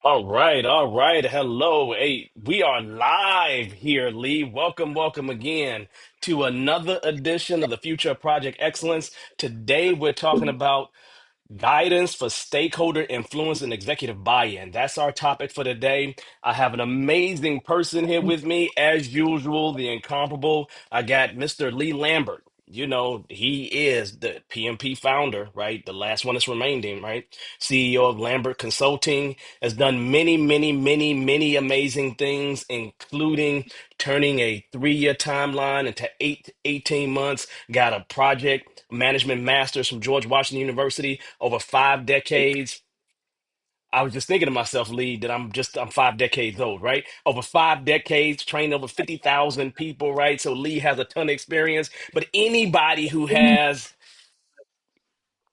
All right, all right. Hello. Hey, we are live here, Lee. Welcome again to another edition of the Future of Project Excellence. Today we're talking about guidance for stakeholder influence and executive buy-in. That's our topic for today. I have an amazing person here with me, as usual, the incomparable. I got Mr. Lee Lambert. You know, he is the PMP founder, right? The last one that's remaining, right? CEO of Lambert Consulting, has done many amazing things, including turning a 3-year timeline into 18 months, got a project management master's from George Washington University over 5 decades. I was just thinking to myself, Lee, that I'm 5 decades old, right? Over 5 decades, trained over 50,000 people, right? So Lee has a ton of experience. But anybody who has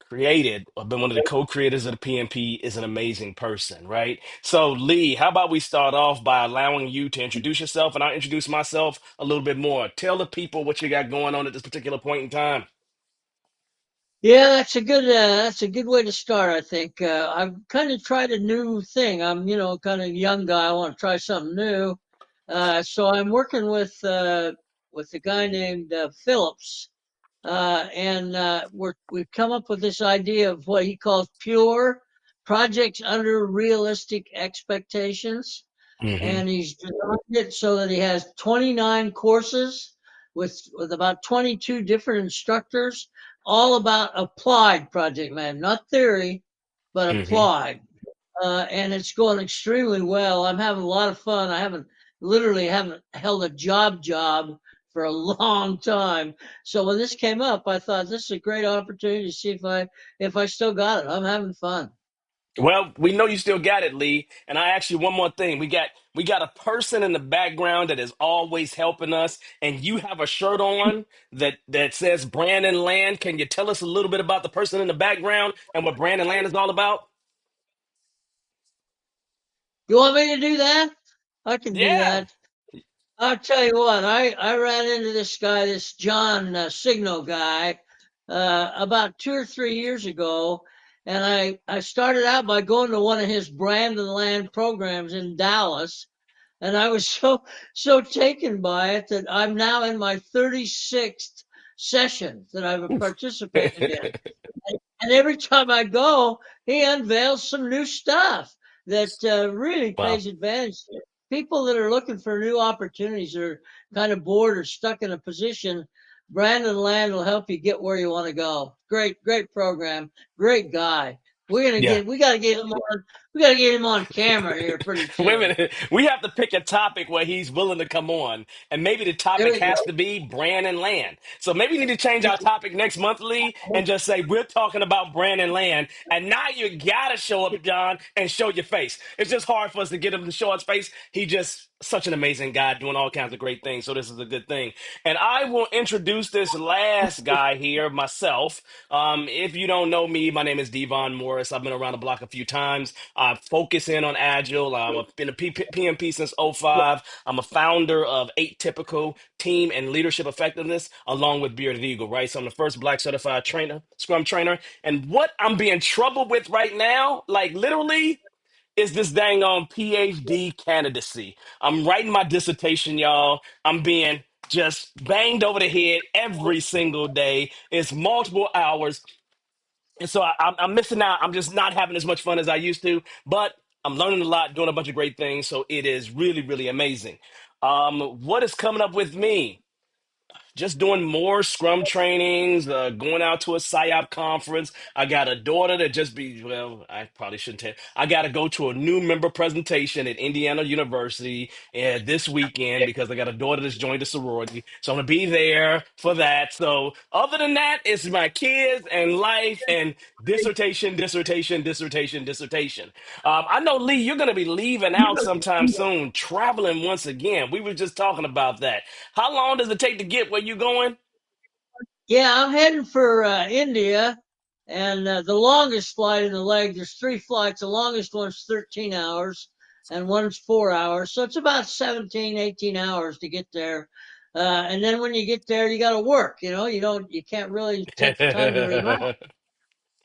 created or been one of the co-creators of the PMP is an amazing person, right? So Lee, how about we start off by allowing you to introduce yourself and I'll introduce myself a little bit more. Tell the people what you got going on at this particular point in time. Yeah, that's a good way to start, I think. I've kind of tried a new thing. I'm, kind of a young guy. I want to try something new. So I'm working with a guy named Phillips, and we've come up with this idea of what he calls pure projects under realistic expectations, Hmm. and he's designed it so that he has 29 courses with about 22 different instructors, all about applied project management, not theory, but Hmm. applied. And it's going extremely well. I'm having a lot of fun. I haven't held a job for a long time. So when this came up, I thought this is a great opportunity to see if I still got it. I'm having fun. Well, we know you still got it, Lee. And I ask you one more thing. We got a person in the background that is always helping us, and you have a shirt on that says Brandon Land. Can you tell us a little bit about the person in the background and what Brandon Land is all about? You want me to do that? I can do Yeah. that. I'll tell you what, I ran into this guy, this John Signo guy, about 2 or 3 years ago. And I started out by going to one of his brand and land programs in Dallas. And I was so taken by it that I'm now in my 36th session that I've Oof. participated in. And every time I go, he unveils some new stuff that really Wow. pays advantage to people that are looking for new opportunities or kind of bored or stuck in a position. Brandon Land will help you get where you want to go. Great program, great guy. Yeah. We gotta get him on. We gotta get him on camera here pretty Wait a soon. minute. We have to pick a topic where he's willing to come on. And maybe the There topic we go. has to be brand and land. So maybe we need to change our topic next month, Lee, and just say we're talking about brand and land. And now you gotta show up, John, and show your face. It's just hard for us to get him to show his face. He just such an amazing guy doing all kinds of great things. So this is a good thing. And I will introduce this last guy here myself. If you don't know me, my name is Devon Morris. I've been around the block a few times. I focus in on Agile. I've been a PMP since '05. I'm a founder of Atypical Team and Leadership Effectiveness, along with Bearded Eagle, right? So I'm the first Black certified trainer, Scrum trainer. And what I'm being troubled with right now, like literally, is this dang on PhD candidacy. I'm writing my dissertation, y'all. I'm being just banged over the head every single day. It's multiple hours. And so I'm missing out. I'm just not having as much fun as I used to, but I'm learning a lot, doing a bunch of great things. So it is really amazing. What is coming up with me? Just doing more scrum trainings, going out to a PSYOP conference. I got a daughter that well, I probably shouldn't tell. I got to go to a new member presentation at Indiana University this weekend because I got a daughter that's joined a sorority. So I'm going to be there for that. So other than that, it's my kids and life and dissertation. I know, Lee, you're going to be leaving out sometime soon, traveling once again. We were just talking about that. How long does it take to get where you going? Yeah, I'm heading for India, and the longest flight in the leg. There's three flights. The longest one's 13 hours, and one's 4 hours. So it's about 17, 18 hours to get there. And then when you get there, you got to work. You can't really take the time to relax.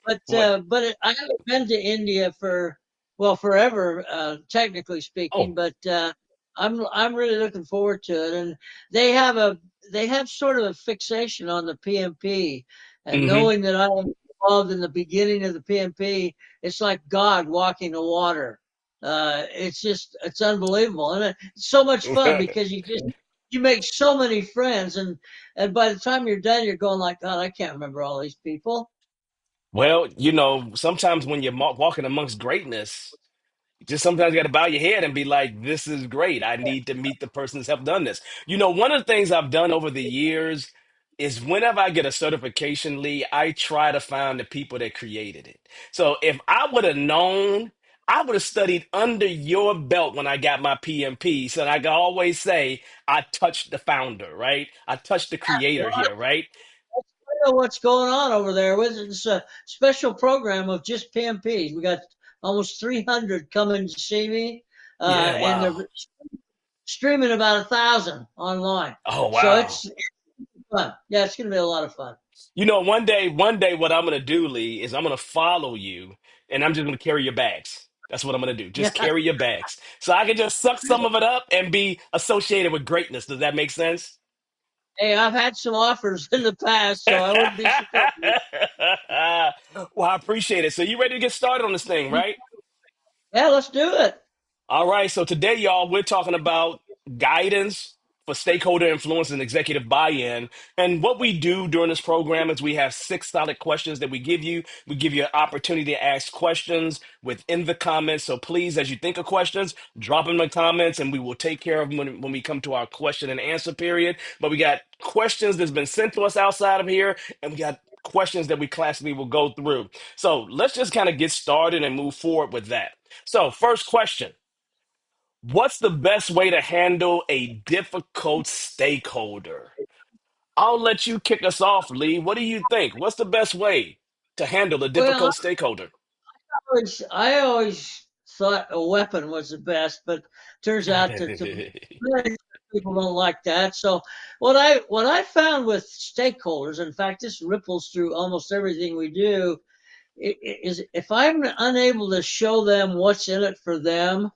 But What? I haven't been to India for. well, forever, technically speaking. Oh, But I'm really looking forward to it. And they have a they have sort of a fixation on the PMP, and mm-hmm. knowing that I was involved in the beginning of the PMP, it's like God walking the water. It's unbelievable, and it's so much fun because you make so many friends, and by the time you're done, you're going like, God, I can't remember all these people. Well, sometimes when you're walking amongst greatness, just sometimes you got to bow your head and be like, this is great. I need to meet the person that's helped done this. One of the things I've done over the years is whenever I get a certification, Lee, I try to find the people that created it. So if I would have known, I would have studied under your belt when I got my PMP. So I can always say, I touched the founder, right? I touched the creator here, right? Know what's going on over there. It's a special program of just PMPs. We got almost 300 coming to see me, Yeah, and wow. they're streaming about 1,000 online. Oh, So wow. it's fun. Yeah, it's going to be a lot of fun. One day, what I'm gonna do, Lee, is I'm gonna follow you, and I'm just gonna carry your bags. That's what I'm gonna do. Just Yeah. carry your bags, so I can just suck some of it up and be associated with greatness. Does that make sense? Hey, I've had some offers in the past, so I wouldn't be surprised. Well, I appreciate it. So you ready to get started on this thing, right? Yeah, let's do it. All right, so today, y'all, we're talking about guidance for stakeholder influence and executive buy-in. And what we do during this program is we have six solid questions that we give you. We give you an opportunity to ask questions within the comments. So please, as you think of questions, drop them in the comments and we will take care of them when we come to our question and answer period. But we got questions that's been sent to us outside of here, and we got questions that we classically will go through. So let's just kind of get started and move forward with that. So first question. What's the best way to handle a difficult stakeholder? I'll let you kick us off, Lee. What do you think? What's the best way to handle a Well, difficult stakeholder? I always thought a weapon was the best, but turns out that people don't like that. So what I found with stakeholders, in fact, this ripples through almost everything we do, is if I'm unable to show them what's in it for them.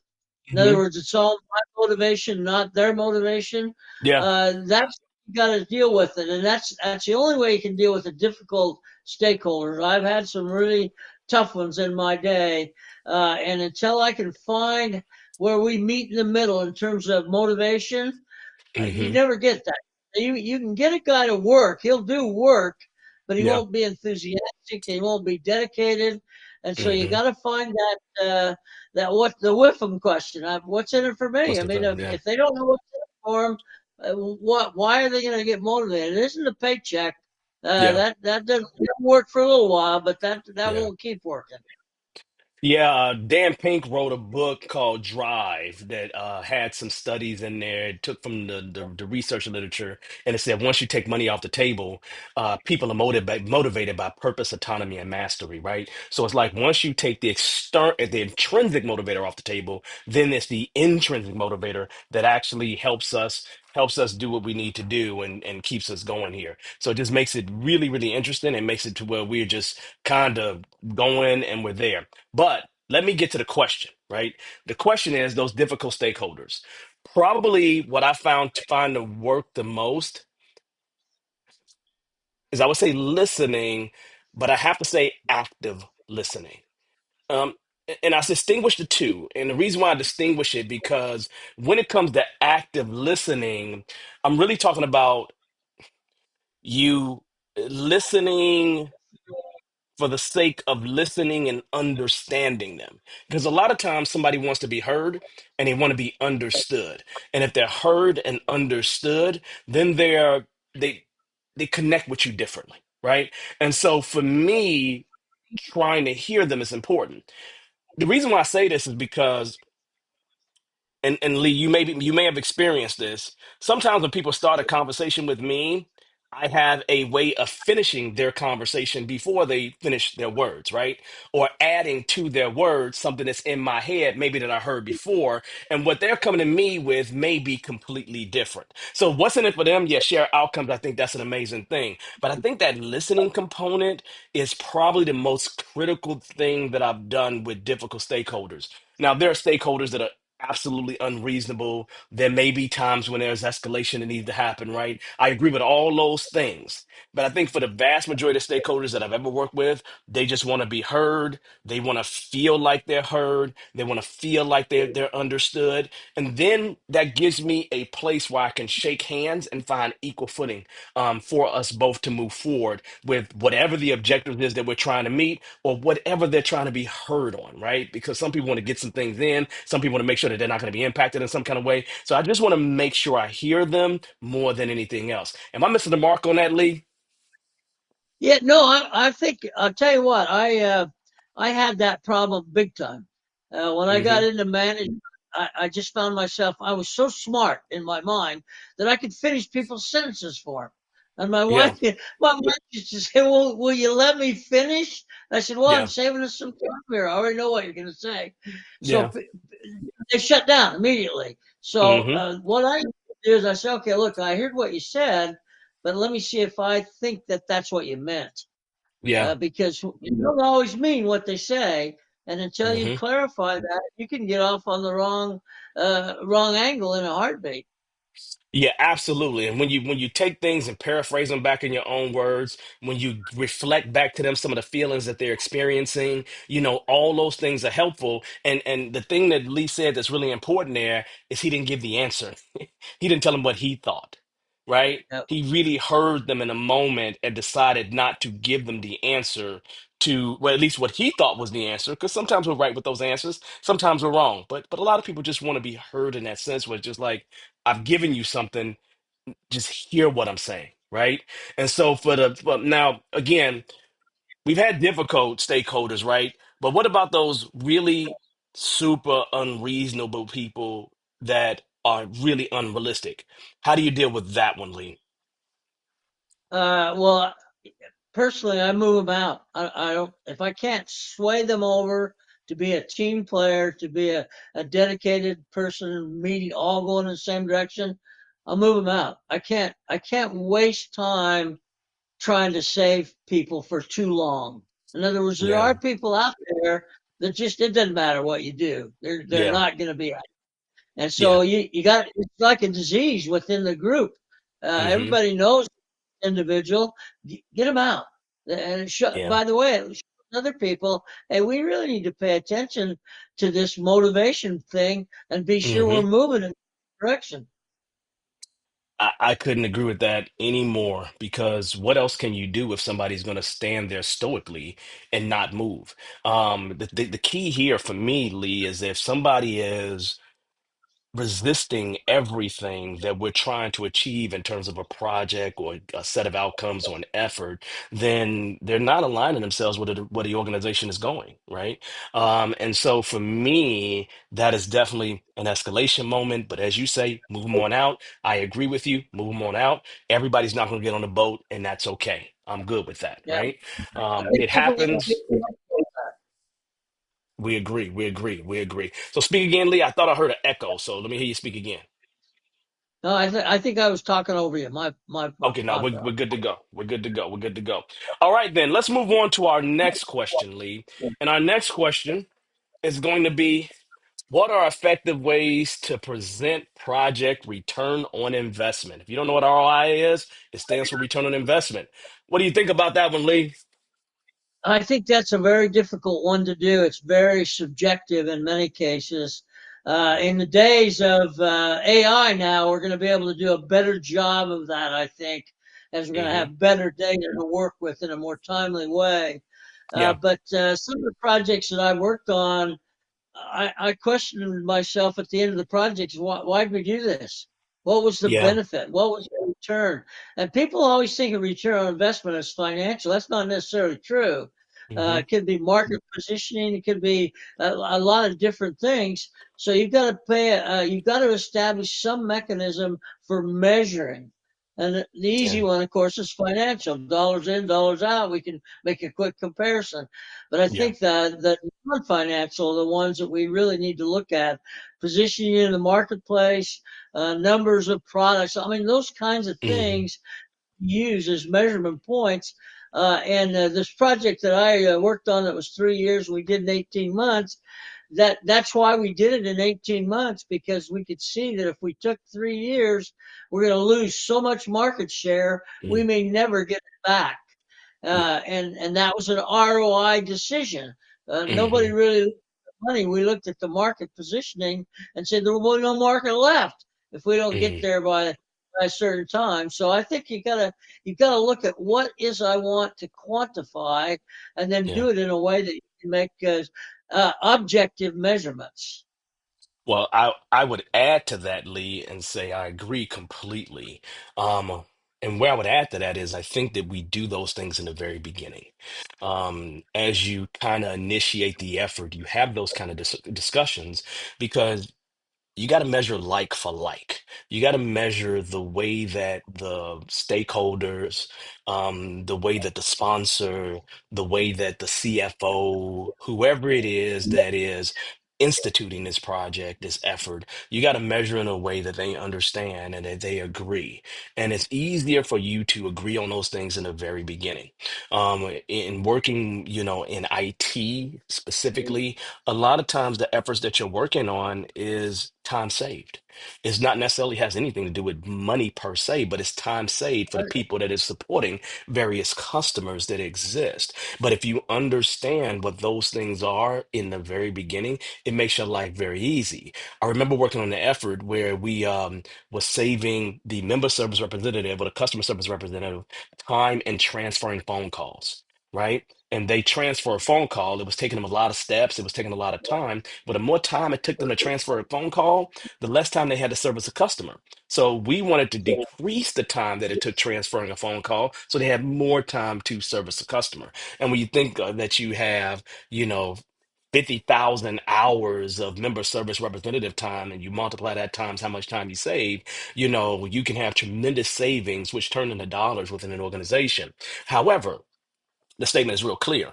In other Hmm. words, it's all my motivation, not their motivation. Yeah. That's you got to deal with it, and that's the only way you can deal with a difficult stakeholders. I've had some really tough ones in my day, and until I can find where we meet in the middle in terms of motivation, you Hmm. never get that. You can get a guy to work; he'll do work, but he Yeah. won't be enthusiastic. He won't be dedicated, and so you Hmm. got to find that what the Whiffam question. What's in it for me? What's I the mean, fun? Yeah. if they don't know what's in it for them, what? Why are they going to get motivated? It isn't a paycheck. Yeah. That doesn't work for a little while, but that Yeah. won't keep working. Yeah, Dan Pink wrote a book called Drive that had some studies in there. It took from the research literature, and it said once you take money off the table, people are motivated by purpose, autonomy, and mastery, right? So it's like once you take the intrinsic motivator off the table, then it's the intrinsic motivator that actually helps us do what we need to do and keeps us going here. So it just makes it really, really interesting and makes it to where we're just kind of going and we're there. But let me get to the question, right? The question is those difficult stakeholders. Probably what I found to find to work the most is I would say listening, but I have to say active listening. Um, and I distinguish the two. And the reason why I distinguish it because when it comes to active listening, I'm really talking about you listening for the sake of listening and understanding them. Because a lot of times somebody wants to be heard and they want to be understood. And if they're heard and understood, then they they connect with you differently, right? And so for me, trying to hear them is important. The reason why I say this is because and Lee, you may have experienced this. Sometimes when people start a conversation with me, I have a way of finishing their conversation before they finish their words, right? Or adding to their words something that's in my head, maybe that I heard before. And what they're coming to me with may be completely different. So, what's in it for them? Yeah, share outcomes. I think that's an amazing thing. But I think that listening component is probably the most critical thing that I've done with difficult stakeholders. Now, there are stakeholders that are absolutely unreasonable. There may be times when there's escalation that needs to happen, right? I agree with all those things. But I think for the vast majority of stakeholders that I've ever worked with, they just want to be heard. They want to feel like they're heard. They want to feel like they're understood. And then that gives me a place where I can shake hands and find equal footing for us both to move forward with whatever the objective is that we're trying to meet or whatever they're trying to be heard on, right? Because some people want to get some things in, some people want to make sure that they're not going to be impacted in some kind of way. So I just want to make sure I hear them more than anything else. Am I missing the mark on that, Lee? Yeah, no, I think I'll tell you what, I had that problem big time. When I got Hmm. into management, I just found myself I was so smart in my mind that I could finish people's sentences for them. And my Yeah, wife, my wife used to say, "Well, will you let me finish?" I said, "Well, I'm yeah, saving us some time here. I already know what you're going to say." So yeah. they shut down immediately. So Hmm. what I do is I say, "Okay, look, I heard what you said, but let me see if I think that that's what you meant." Yeah. Because you don't always mean what they say, and until you Hmm. clarify that, you can get off on the wrong angle in a heartbeat. Yeah, absolutely. And when you take things and paraphrase them back in your own words, when you reflect back to them some of the feelings that they're experiencing, all those things are helpful. And the thing that Lee said that's really important there is he didn't give the answer. He didn't tell them what he thought, right? Uh, He really heard them in a moment and decided not to give them the answer to, well, at least what he thought was the answer, because sometimes we're right with those answers, sometimes we're wrong. But a lot of people just want to be heard in that sense, where it's just like, I've given you something, just hear what I'm saying, right? And so now again, we've had difficult stakeholders, right? But what about those really super unreasonable people that are really unrealistic? How do you deal with that one, Lee? well, personally, I move them out. I don't if I can't sway them over to be a team player, to be a dedicated person, meeting all going in the same direction. I'll move them out. I can't waste time trying to save people for too long. In other words, there Yeah, are people out there that just it doesn't matter what you do. They're yeah, not going to be. And yeah. so you got it's like a disease within the group. Hmm. Everybody knows the individual. Get them out. And Yeah. by the way, it shows other people, hey, we really need to pay attention to this motivation thing and be sure we're Hmm. moving in the direction. I couldn't agree with that anymore because what else can you do if somebody's going to stand there stoically and not move? The key here for me, Lee, is if somebody is resisting everything that we're trying to achieve in terms of a project or a set of outcomes or an effort, then they're not aligning themselves with where the organization is going, right? And so for me, that is definitely an escalation moment. But as you say, move them on out. I agree with you. Move them on out. Everybody's not going to get on the boat, and that's okay. I'm good with that, Yeah. right? I think It people need to happens. We agree. We agree. We agree. So speak again, Lee. I thought I heard an echo. So let me hear you speak again. No, I think I was talking over you. Okay, now My we're bad. good to go. We're good to go. We're good to go. All right, then let's move on to our next question, Lee. And our next question is going to be, what are effective ways to present project return on investment? If you don't know what ROI is, it stands for return on investment. What do you think about that one, Lee? I think that's a very difficult one to do. It's very subjective in many cases. Hmm. In the days of AI now, we're going to be able to do a better job of that, I think, as we're going to Hmm. have better data to work with in a more timely way. Yeah. But some of the projects that I worked on, I questioned myself at the end of the project, why did we do this? What was the Yeah. benefit? What was the return? And people always think of return on investment as financial. That's not necessarily true. Hmm. It could be market positioning. It could be a lot of different things. So you've got to establish some mechanism for measuring. And the easy Yeah. one, of course, is financial. Dollars in, dollars out. We can make a quick comparison. But I Yeah. think that the non-financial are the ones that we really need to look at. Positioning in the marketplace, numbers of products. I mean, those kinds of Hmm. things use as measurement points. And this project that I worked on that was 3 years, we did in 18 months. That's why we did it in 18 months, because we could see that if we took 3 years, we're going to lose so much market share, we may never get it back. And that was an ROI decision. Nobody Hmm. really looked at the money. We looked at the market positioning and said there will be no market left if we don't get Hmm. there by a certain time. So I think you gotta look at what is I want to quantify, and then Yeah. do it in a way that you can make objective measurements. Well, I would add to that, Lee, and say I agree completely. Um, and where I would add to that is I think that we do those things in the very beginning. As you kind of initiate the effort, you have those kind of discussions because you got to measure like for like. You got to measure the way that the stakeholders, the way that the sponsor, the way that the CFO, whoever it is that is instituting this project, this effort, you got to measure in a way that they understand and that they agree. And it's easier for you to agree on those things in the very beginning. In working, in IT specifically, a lot of times the efforts that you're working on is time saved. It's not necessarily has anything to do with money per se, but it's time saved for the people that is supporting various customers that exist. But if you understand what those things are in the very beginning, it makes your life very easy. I remember working on the effort where we was saving the member service representative or the customer service representative time and transferring phone calls. Right. And they transfer a phone call. It was taking them a lot of steps. It was taking a lot of time. But the more time it took them to transfer a phone call, the less time they had to service a customer. So we wanted to decrease the time that it took transferring a phone call so they had more time to service a customer. And when you think that you have, you know, 50,000 hours of member service representative time and you multiply that times how much time you save, you can have tremendous savings, which turn into dollars within an organization. However, the statement is real clear.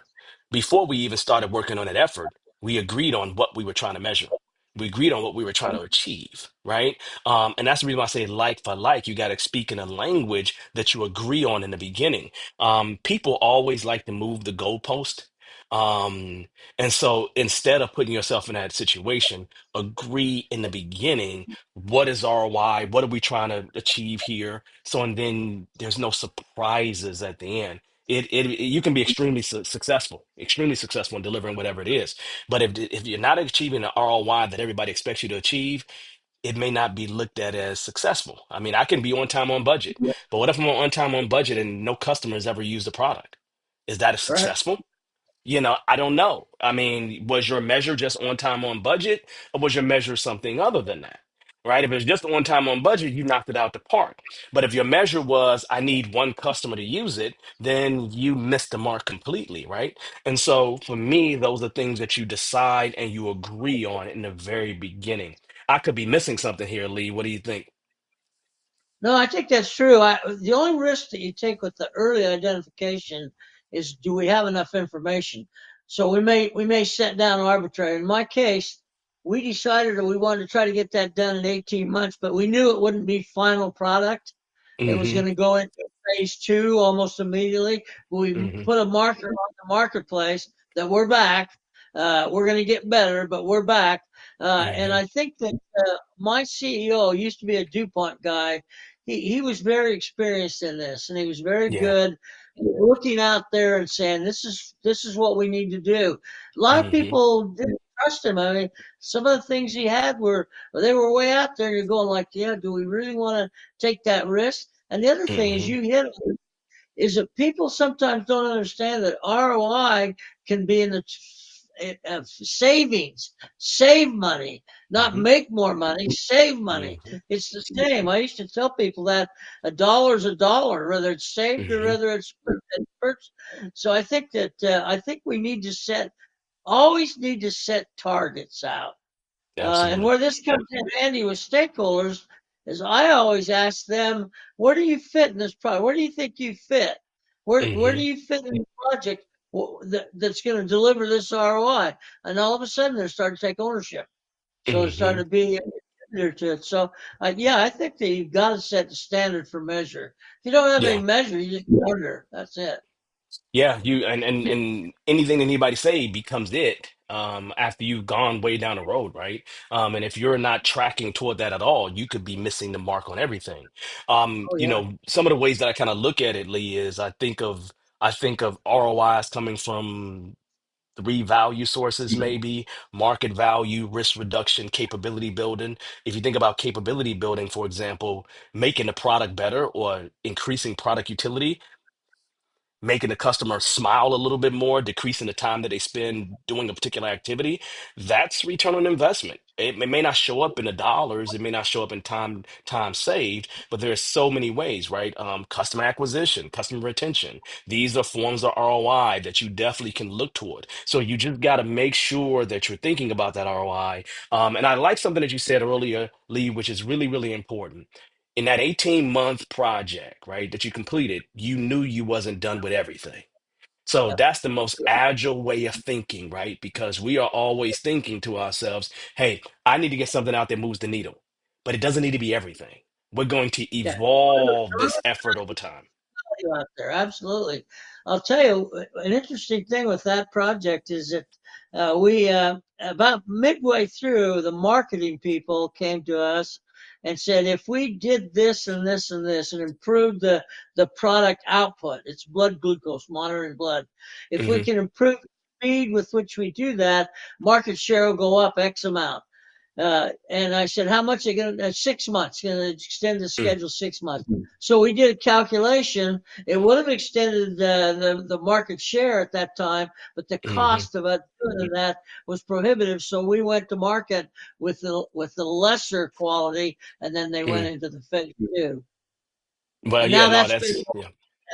Before we even started working on that effort, we agreed on what we were trying to measure. We agreed on what we were trying to achieve, right? And that's the reason why I say like for like, you got to speak in a language that you agree on in the beginning. People always like to move the goalpost. Um, and so instead of putting yourself in that situation, agree in the beginning, what is ROI? What are we trying to achieve here? So, and then there's no surprises at the end. You can be extremely successful in delivering whatever it is. But if you're not achieving the ROI that everybody expects you to achieve, it may not be looked at as successful. I mean, I can be on time on budget, but what if I'm on time on budget and no customers ever use the product? Is that a Right. successful? I don't know. I mean, was your measure just on time on budget, or was your measure something other than that? Right? If it's just on time on budget, you knocked it out the park. But if your measure was, I need one customer to use it, then you missed the mark completely, right? And so for me, those are things that you decide and you agree on in the very beginning. I could be missing something here, Lee. What do you think? No, I think that's true. The only risk that you take with the early identification is, do we have enough information? So we may set down arbitrary. In my case, we decided that we wanted to try to get that done in 18 months, but we knew it wouldn't be final product. It was Mm-hmm. going to go into phase 2 almost immediately. We Mm-hmm. put a marker on the marketplace that we're back. We're going to get better, but we're back. And Mm-hmm. I think that my CEO used to be a DuPont guy. He was very experienced in this, and he was very Yeah. good looking out there and saying, "This is what we need to do." A lot of Mm-hmm. people didn't trust him. I mean, some of the things he had they were way out there. You're going like, "Yeah, do we really want to take that risk?" And the other thing is, Mm-hmm. you hit is that people sometimes don't understand that ROI can be in the savings, save money, not Mm-hmm. make more money, save money. Mm-hmm. It's the same. I used to tell people that a dollar is a dollar, whether it's saved or Mm-hmm. whether it's purchased. So I think we need to always need to set targets out. And Absolutely. where this comes in handy with stakeholders is I always ask them, where do you fit in this project? Where do you think you fit? Where do Hmm. you fit in the project that's going to deliver this ROI? And all of a sudden, they're starting to take ownership. So it's Hmm. starting to be a contributor to it. So yeah, I think that you've got to set the standard for measure. If you don't have any Yeah. measure, you just wonder. That's it. Yeah, you and anything that anybody say becomes it after you've gone way down the road, right? And if you're not tracking toward that at all, you could be missing the mark on everything. Oh yeah. Some of the ways that I kind of look at it, Lee, is I think of ROIs coming from three value sources, maybe market value, risk reduction, capability building. If you think about capability building, for example, making the product better or increasing product utility, making the customer smile a little bit more, decreasing the time that they spend doing a particular activity, that's return on investment. It may not show up in the dollars, it may not show up in time saved, but there's so many ways, right? Customer acquisition, customer retention. These are forms of ROI that you definitely can look toward. So you just got to make sure that you're thinking about that ROI. And I like something that you said earlier, Lee, which is really, really important in that 18-month project, right, that you completed, you knew you wasn't done with everything. So Yep. that's the most agile way of thinking, right? Because we are always thinking to ourselves, hey, I need to get something out that moves the needle, but it doesn't need to be everything. We're going to Yeah. evolve this effort over time. Value out there. Absolutely. I'll tell you an interesting thing with that project is that we about midway through, the marketing people came to us and said, if we did this and this and this and improved the product output, it's blood glucose, monitoring blood. If we Hmm. can improve the speed with which we do that, market share will go up X amount. And I said, how much are you going to, 6 months, going to extend the Mm. schedule 6 months. So we did a calculation. It would have extended the market share at that time, but the Hmm. cost of it doing that was prohibitive. So we went to market with the lesser quality, and then they went Mm. into the phase two. Well, And yeah, now no, that's that's yeah.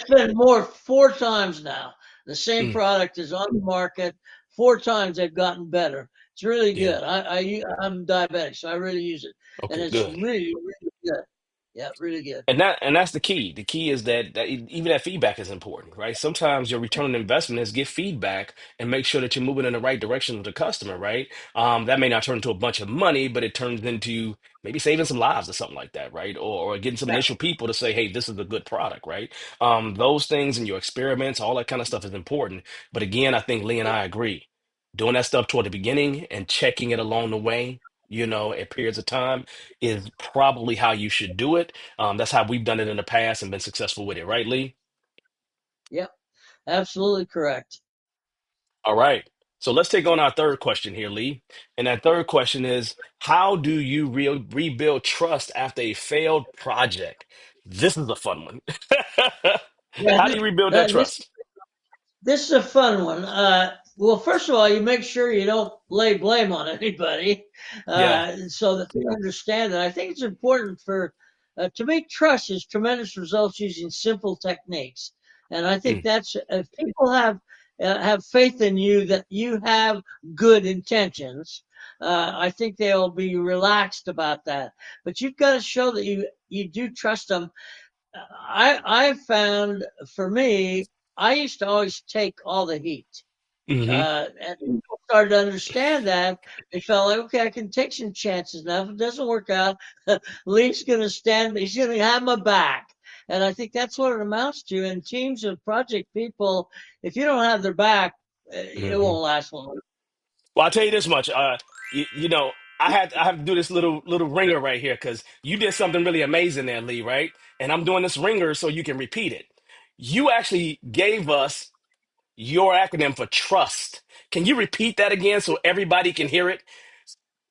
been more 4 times now. The same Mm. product is on the market 4 times. They've gotten better. It's really Yeah. good. I'm diabetic, so I really use it, and Okay, it's good. really good. Yeah, really good. And that's the key. The key is even that feedback is important, right? Sometimes your return on investment is get feedback and make sure that you're moving in the right direction with the customer, right? That may not turn into a bunch of money, but it turns into maybe saving some lives or something like that, right? Or getting some initial people to say, hey, this is a good product, right? Those things and your experiments, all that kind of stuff is important. But again, I think Lee and I agree. Doing that stuff toward the beginning and checking it along the way, at periods of time is probably how you should do it. That's how we've done it in the past and been successful with it, right, Lee? Yep, absolutely correct. All right. So let's take on our third question here, Lee. And that third question is, how do you rebuild trust after a failed project? This is a fun one. Yeah, How do you rebuild that this trust? this is a fun one. Well, first of all, you make sure you don't lay blame on anybody, Yeah. so that they understand that. I think it's important to make trust is tremendous results using simple techniques, and I think Mm, that's if people have faith in you that you have good intentions. I think they'll be relaxed about that. But you've got to show that you do trust them. I found for me, I used to always take all the heat. hmm. And people started to understand that. They felt like, okay, I can take some chances now. If it doesn't work out, Lee's going to stand, he's going to have my back. And I think that's what it amounts to. In teams of project people, if you don't have their back, it Hmm. won't last long. Well, I'll tell you this much. I have to do this little ringer right here because you did something really amazing there, Lee, right? And I'm doing this ringer so you can repeat it. You actually gave us your acronym for trust. Can you repeat that again so everybody can hear it?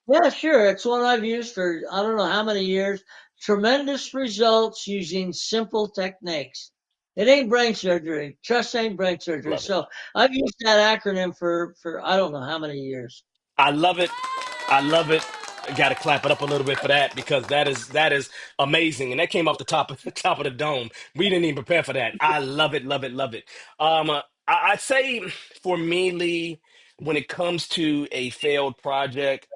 Yeah, sure. It's one I've used for I don't know how many years. Tremendous results using simple techniques. It ain't brain surgery. Trust ain't brain surgery. Love it. So I've used that acronym for I don't know how many years. I love it. I love it. Got to clap it up a little bit for that because that is amazing, and that came off the top of top of the dome. We didn't even prepare for that. I love it, love it, love it. I'd say for me, Lee, when it comes to a failed project.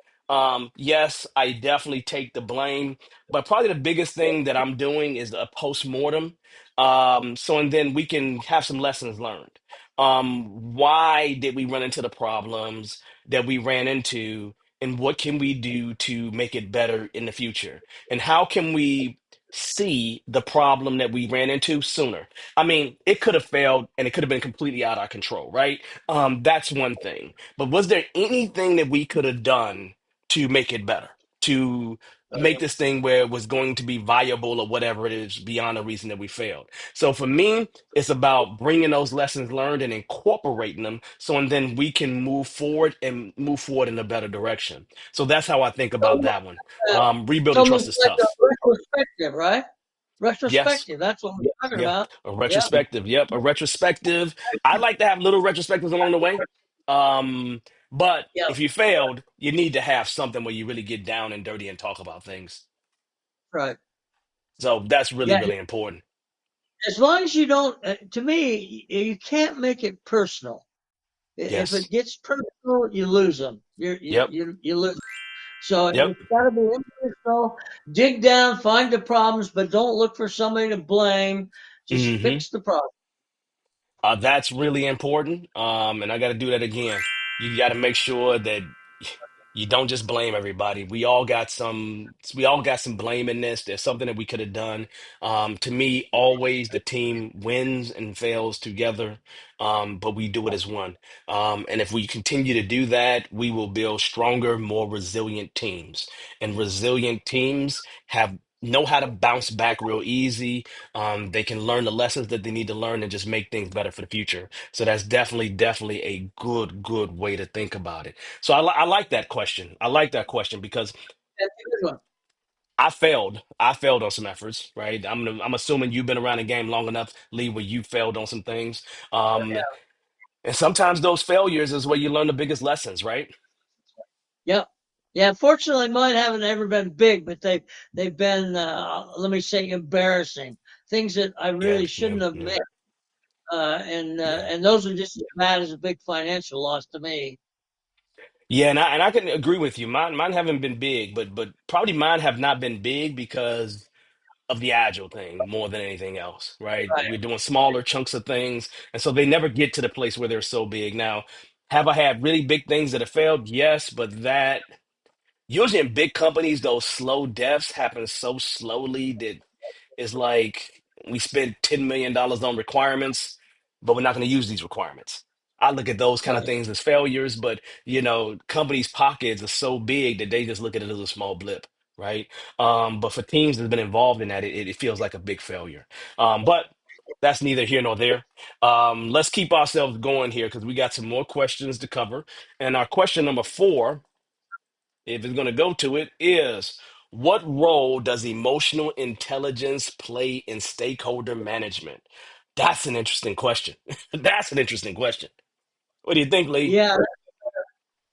Yes, I definitely take the blame, but probably the biggest thing that I'm doing is a post-mortem. So and then we can have some lessons learned. Why did we run into the problems that we ran into, and what can we do to make it better in the future? And how can we see the problem that we ran into sooner? I mean, it could have failed and it could have been completely out of our control, right? That's one thing. But was there anything that we could have done to make it better, to make this thing where it was going to be viable or whatever it is beyond the reason that we failed? So for me, it's about bringing those lessons learned and incorporating them so and then we can move forward in a better direction. So that's how I think about So, that one. uh, it's Rebuilding trust almost is like a tough. retrospective, right? Yes. Retrospective. That's what we're talking Yeah, about. a Yeah. retrospective. Yep, a retrospective. I like to have little retrospectives along the way. Um, but Yeah. if you failed, you need to have something where you really get down and dirty and talk about things. Right. So that's really, Yeah. really important. As long as you don't, to me, you can't make it personal. If Yes. it gets personal, you lose them. Yep. You lose. So Yep. it's got to be impersonal. Dig down, find the problems, but don't look for somebody to blame. Just Hmm. fix the problem. That's really important. And I got to do that again. You got to make sure that you don't just blame everybody. We all got some blame in this. There's something that we could have done. To me, always the team wins and fails together. But we do it as one. And if we continue to do that, we will build stronger, more resilient teams. And resilient teams have know how to bounce back real easy. They can learn the lessons that they need to learn and just make things better for the future. So that's definitely, definitely a good, good way to think about it. So I like that question. I like that question because That's a good one. I failed. I failed on some efforts, right? I'm assuming you've been around the game long enough, Lee, where you failed on some things. Um, and sometimes those failures is where you learn the biggest lessons, right? Yep. Yeah. Fortunately, mine haven't ever been big, but they've been let me say embarrassing things that I Yeah, really yeah, shouldn't have yeah, missed. yeah. And those are just as bad as a big financial loss to me. Yeah, and I can agree with you. Mine haven't been big, but probably mine have not been big because of the agile thing more than anything else, right? Right. We're doing smaller chunks of things, and so they never get to the place where they're so big. Now, have I had really big things that have failed? Yes, but that usually in big companies, those slow deaths happen so slowly that it's like we spent $10 million on requirements, but we're not going to use these requirements. I look at those kind of Right. things as failures, but companies' pockets are so big that they just look at it as a small blip, right? But for teams that've been involved in that, it feels like a big failure. But that's neither here nor there. Let's keep ourselves going here because we got some more questions to cover. And our question number 4, if it's going to go to it, is what role does emotional intelligence play in stakeholder management? That's an interesting question. That's an interesting question. What do you think, Lee? Yeah.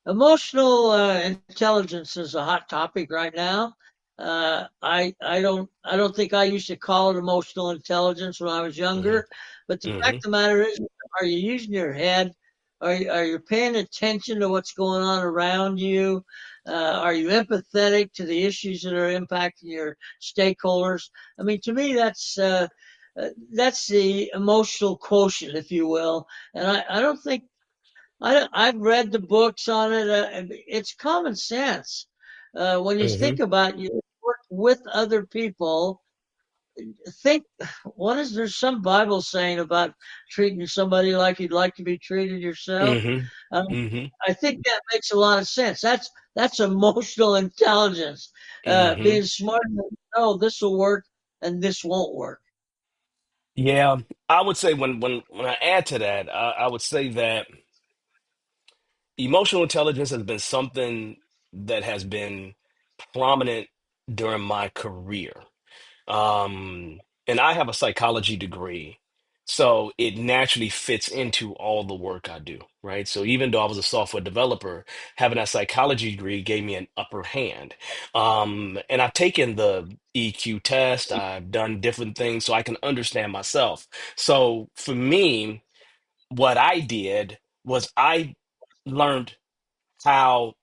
Emotional intelligence is a hot topic right now. I don't think I used to call it emotional intelligence when I was Hmm. younger, but the fact Hmm. of the matter is, are you using your head? Are you paying attention to what's going on around you? Are you empathetic to the issues that are impacting your stakeholders? I mean, to me, that's the emotional quotient, if you will. And I don't think I've read the books on it. It's common sense. When you Hmm. think about you work with other people, think what is there some Bible saying about treating somebody like you'd like to be treated yourself? Hmm. Um, Hmm. I think that makes a lot of sense. That's emotional intelligence, Hmm. being smart enough to know this will work and this won't work. Yeah, I would say when I add to that, I would say that emotional intelligence has been something that has been prominent during my career. And I have a psychology degree, so it naturally fits into all the work I do, right? So even though I was a software developer, having a psychology degree gave me an upper hand. And I've taken the EQ test, I've done different things so I can understand myself. So for me, what I did was I learned how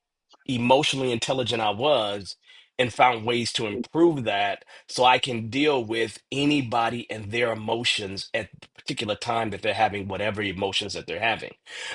emotionally intelligent I was and found ways to improve that so I can deal with anybody and their emotions at the particular time that they're having whatever emotions that they're having.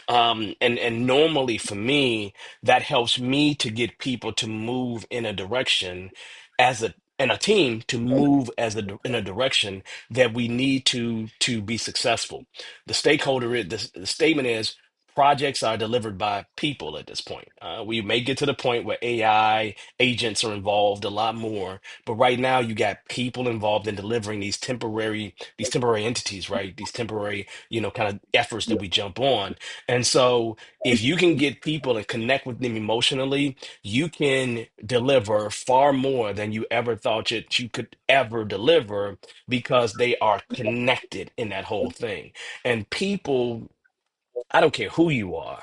And normally for me, that helps me to get people to move in a direction as a and a team to move in a direction that we need to be successful. The statement is projects are delivered by people at this point. We may get to the point where AI agents are involved a lot more, but right now you got people involved in delivering these temporary entities, right? These temporary, kind of efforts that we jump on. And so if you can get people and connect with them emotionally, you can deliver far more than you ever thought that you could ever deliver because they are connected in that whole thing. And people, I don't care who you are.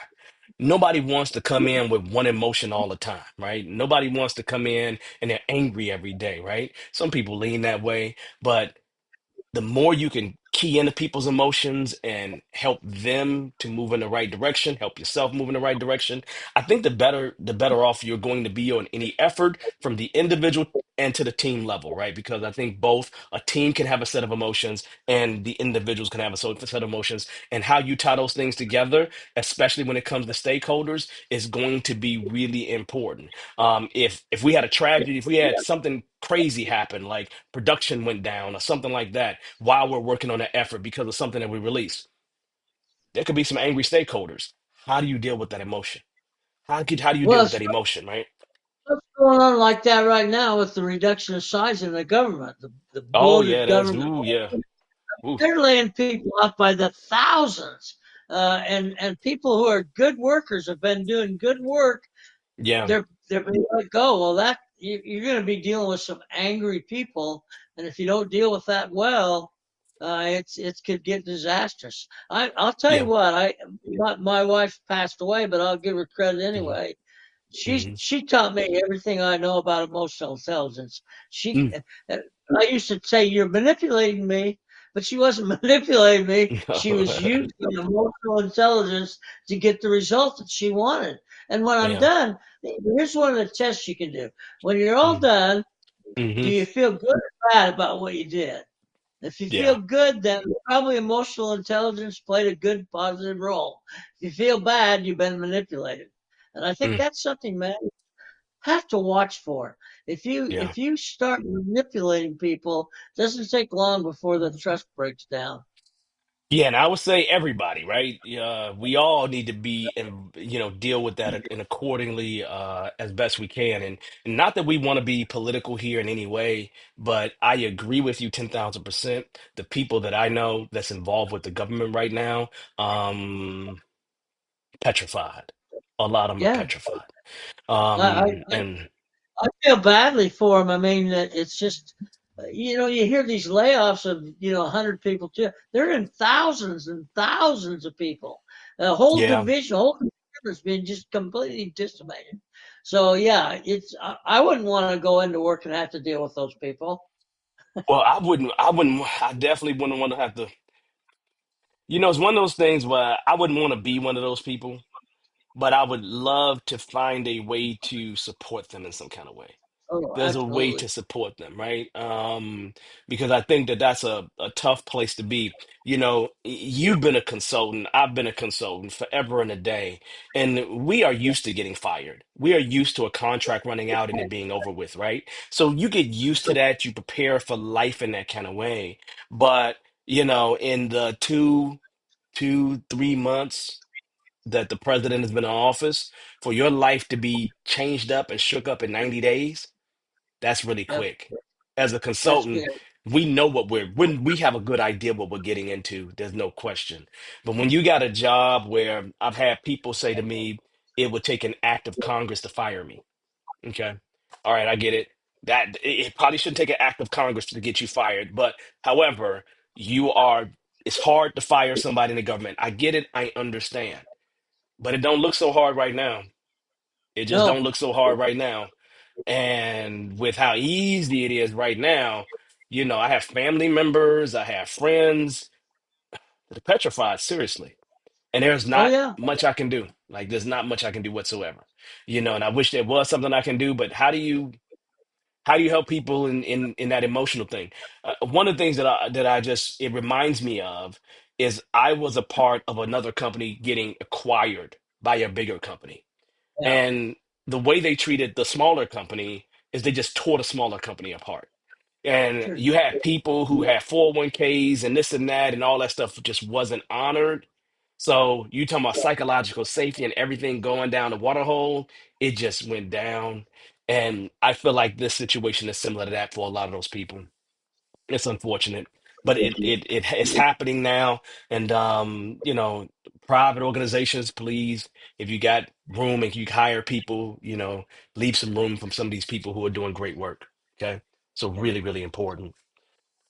Nobody wants to come in with one emotion all the time, right? Nobody wants to come in and they're angry every day, right? Some people lean that way, but the more you can key into people's emotions and help them to move in the right direction, help yourself move in the right direction, I think the better off you're going to be on any effort from the individual and to the team level, right? Because I think both a team can have a set of emotions and the individuals can have a set of emotions. And how you tie those things together, especially when it comes to stakeholders, is going to be really important. If we had a tragedy, if we had something crazy happen, like production went down or something like that, while we're working on that effort because of something that we released, there could be some angry stakeholders. How do you deal with that emotion? How do you deal Well, with it's that emotion, right? what's going on like that right now with the reduction of size in the government, the Oh yeah, bloated that's government. ooh yeah. Ooh, They're laying people off by the thousands, and people who are good workers have been doing good work. yeah, They're being let go. Well, that you're going to be dealing with some angry people, and if you don't deal with that well, it could get disastrous. I'll tell you yeah. what. My wife passed away, but I'll give her credit Hmm. anyway. Hmm. She taught me everything I know about emotional intelligence. She Mm. I used to say you're manipulating me, but she wasn't manipulating me. She was using emotional intelligence to get the result that she wanted. And when I'm Yeah. done, here's one of the tests you can do. When you're all done, do Mm-hmm. you feel good or bad about what you did? If you feel Yeah. good, then probably emotional intelligence played a good positive role. If you feel bad, you've been manipulated. And I think Mm. that's something, man, you have to watch for. Yeah. If you start manipulating people, it doesn't take long before the trust breaks down. Yeah, and I would say everybody, right? We all need to be and deal with that and accordingly as best we can. And not that we want to be political here in any way, but I agree with you 10,000%. The people that I know that's involved with the government right now, um, petrified. A lot of them are Yeah, petrified. I, I, And I feel badly for them. I mean, it's just, you hear these layoffs of, 100 people too. They're in thousands and thousands of people. A whole yeah, division, a whole department's been just completely decimated. So yeah, I wouldn't want to go into work and have to deal with those people. well, I definitely wouldn't want to have to, it's one of those things where I wouldn't want to be one of those people, but I would love to find a way to support them in some kind of way. Oh, There's a way absolutely. to support them, right? Because I think that that's a tough place to be. You've been a consultant, I've been a consultant forever and a day, and we are used to getting fired. We are used to a contract running out and it being over with, right? So you get used to that, you prepare for life in that kind of way. But, in the 3 months that the president has been in office, for your life to be changed up and shook up in 90 days, that's really Yep, quick. As a that's consultant, good. we know when we have a good idea what we're getting into, there's no question. But when you got a job where I've had people say to me, it would take an act of Congress to fire me. Okay. All right, I get it. That it probably shouldn't take an act of Congress to get you fired. But however, it's hard to fire somebody in the government. I get it, I understand. But it don't look so hard right now. It just don't No, look so hard right now. And with how easy it is right now, I have family members, I have friends that are petrified, seriously. And there's Oh not yeah. much I can do. Like there's not much I can do whatsoever. And I wish there was something I can do, but how do you help people in that emotional thing? One of the things that I just it reminds me of is I was a part of another company getting acquired by a bigger company. Yeah. And the way they treated the smaller company is they just tore the smaller company apart. And Sure. you had people who had 401ks and this and that, and all that stuff just wasn't honored. So you talking about psychological safety and everything going down the water hole, it just went down. And I feel like this situation is similar to that for a lot of those people. It's unfortunate, but it's happening now. And private organizations, please, if you got room and you hire people, leave some room from some of these people who are doing great work. Okay. So really, really important.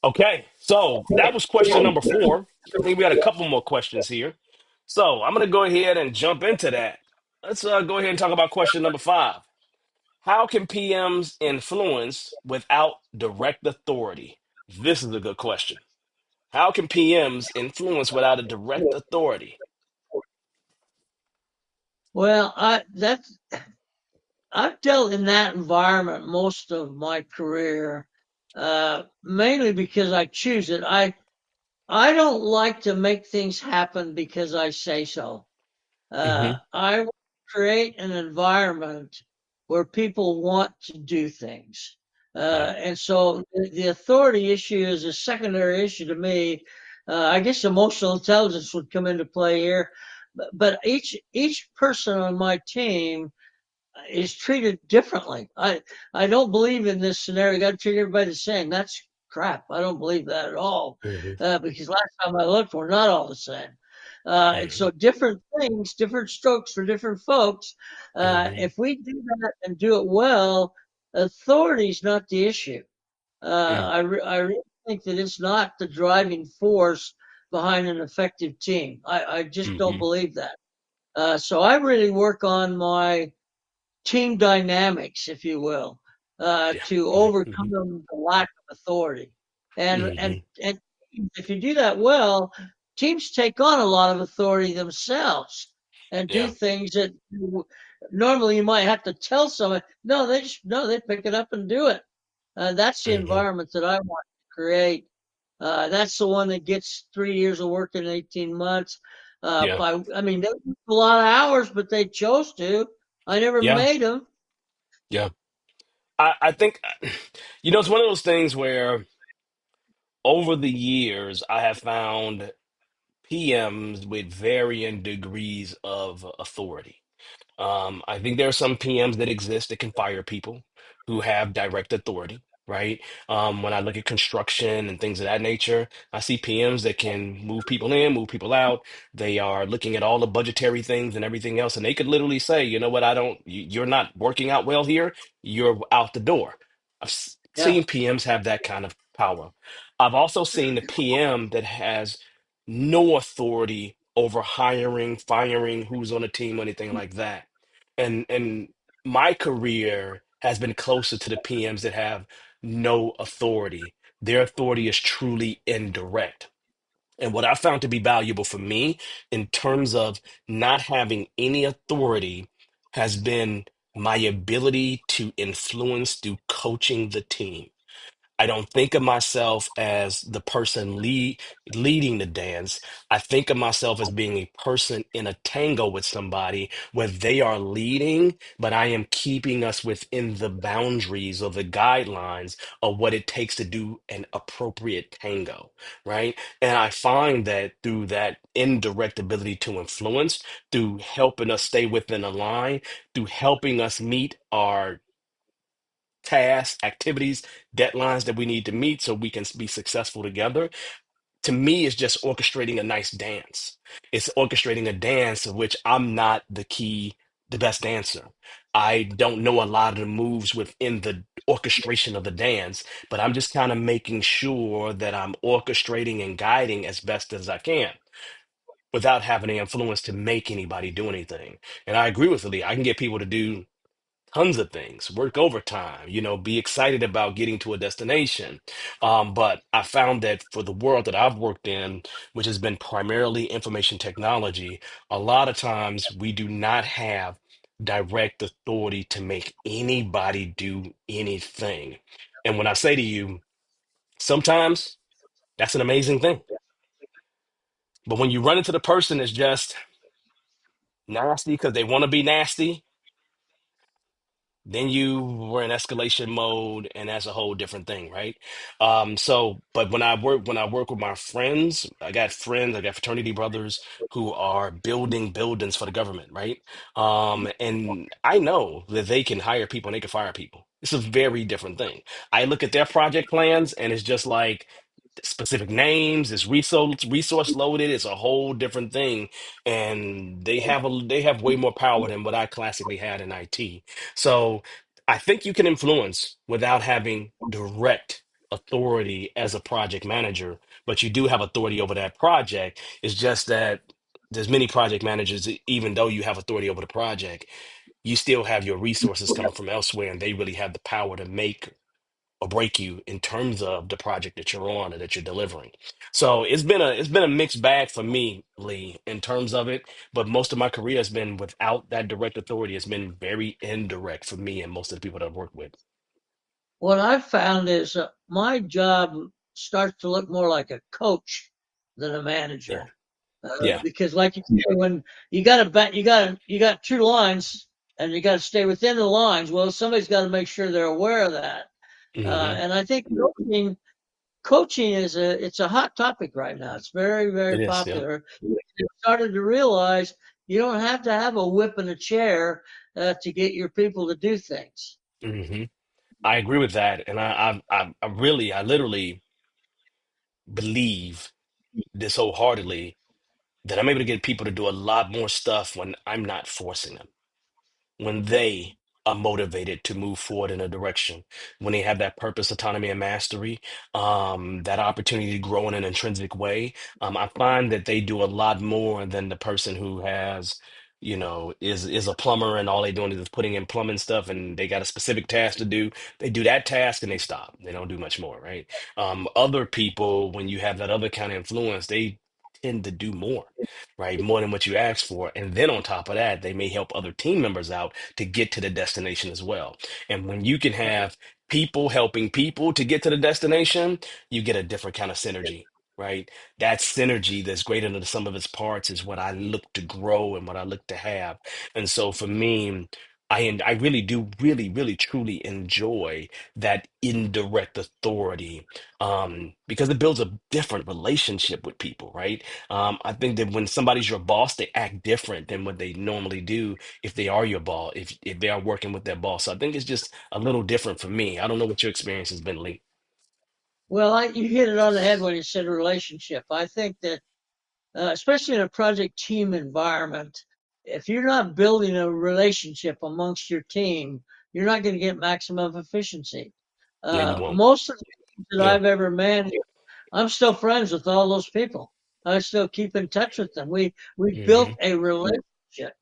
Okay. So that was question number 4. I think we got a couple more questions here. So I'm gonna go ahead and jump into that. Let's go ahead and talk about question number 5. How can PMs influence without direct authority? This is a good question. How can PMs influence without a direct authority? Well, I've dealt in that environment most of my career, mainly because I choose it. I don't like to make things happen because I say so. Hmm. I want to create an environment where people want to do things. Right. And so the authority issue is a secondary issue to me. I guess emotional intelligence would come into play here, but each person on my team is treated differently. I don't believe in this scenario. You got to treat everybody the same. That's crap. I don't believe that at all. Hmm. Because last time I looked, we're not all the same. And Hmm. so different things, different strokes for different folks. Hmm. If we do that and do it well, authority is not the issue. I really think that it's not the driving force behind an effective team. I just don't Hmm. believe that. So I really work on my team dynamics, if you will, Yeah. to Hmm. overcome the lack of authority. And and Hmm. and if you do that well, teams take on a lot of authority themselves and do Yeah. things that normally you might have to tell someone. No, they pick it up and do it. That's the Hmm. environment that I want to create. That's the one that gets 3 years of work in 18 months. Yeah. I mean, they work a lot of hours, but they chose to. I never Yeah. made them. Yeah. I think, it's one of those things where over the years, I have found PMs with varying degrees of authority. I think there are some PMs that exist that can fire people who have direct authority, right? When I look at construction and things of that nature, I see PMs that can move people in, move people out. They are looking at all the budgetary things and everything else, and they could literally say, you know what, you're not working out well here, you're out the door. Yeah. Seen PMs have that kind of power. I've also seen the PM that has no authority over hiring, firing, who's on the team, or anything like that. And my career has been closer to the PMs that have no authority. Their authority is truly indirect. And what I found to be valuable for me in terms of not having any authority has been my ability to influence through coaching the team. I don't think of myself as the person leading the dance. I think of myself as being a person in a tango with somebody where they are leading, but I am keeping us within the boundaries or the guidelines of what it takes to do an appropriate tango, right? And I find that through that indirect ability to influence, through helping us stay within a line, through helping us meet our tasks, activities, deadlines that we need to meet so we can be successful together. To me, it's just orchestrating a nice dance. It's orchestrating a dance of which I'm not the best dancer. I don't know a lot of the moves within the orchestration of the dance, but I'm just kind of making sure that I'm orchestrating and guiding as best as I can without having the influence to make anybody do anything. And I agree with Lee. I can get people to do tons of things, work overtime, be excited about getting to a destination. But I found that for the world that I've worked in, which has been primarily information technology, a lot of times we do not have direct authority to make anybody do anything. And when I say to you, sometimes that's an amazing thing. But when you run into the person that's just nasty because they want to be nasty, then you were in escalation mode, and that's a whole different thing, right? But when I work with my friends, I got fraternity brothers who are building buildings for the government, right? And I know that they can hire people and they can fire people. It's a very different thing. I look at their project plans, and it's just like specific names, it's resource loaded, it's a whole different thing. And they have way more power than what I classically had in IT. So I think you can influence without having direct authority as a project manager, but you do have authority over that project. It's just that there's many project managers, even though you have authority over the project, you still have your resources coming from elsewhere, and they really have the power to make or break you in terms of the project that you're on or that you're delivering. So it's been a mixed bag for me, Lee, in terms of it. But most of my career has been without that direct authority. It's been very indirect for me and most of the people that I've worked with. What I've found is my job starts to look more like a coach than a Yeah. manager. Yeah. Because, like you say, when you got two lines, and you got to stay within the lines. Well, somebody's got to make sure they're aware of that. Hmm. And I think coaching is a hot topic right now. It's very, very It is. Yeah. popular. I started to realize you don't have to have a whip and a chair to get your people to do things. Hmm. I agree with that, and I literally believe this wholeheartedly that I'm able to get people to do a lot more stuff when I'm not forcing them, when they are motivated to move forward in a direction, when they have that purpose, autonomy, and mastery, that opportunity to grow in an intrinsic way. I find that they do a lot more than the person who is a plumber, and all they doing is putting in plumbing stuff, and they got a specific task to do. They do that task and they stop. They don't do much more, right? Other people, when you have that other kind of influence, they tend to do more, right? More than what you asked for. And then on top of that, they may help other team members out to get to the destination as well. And when you can have people helping people to get to the destination, you get a different kind of synergy, right? That synergy that's greater than the sum of its parts is what I look to grow and what I look to have. And so for me, I really do really, really, truly enjoy that indirect authority, because it builds a different relationship with people, right? I think that when somebody's your boss, they act different than what they normally do if they are your boss, if they are working with their boss. So I think it's just a little different for me. I don't know what your experience has been, Lee. Well, you hit it on the head when you said relationship. I think that especially in a project team environment, if you're not building a relationship amongst your team, you're not going to get maximum efficiency. Yeah, you won't. Most of the teams that Yeah. I've ever managed, I'm still friends with all those people. I still keep in touch with them. We Hmm. built a relationship,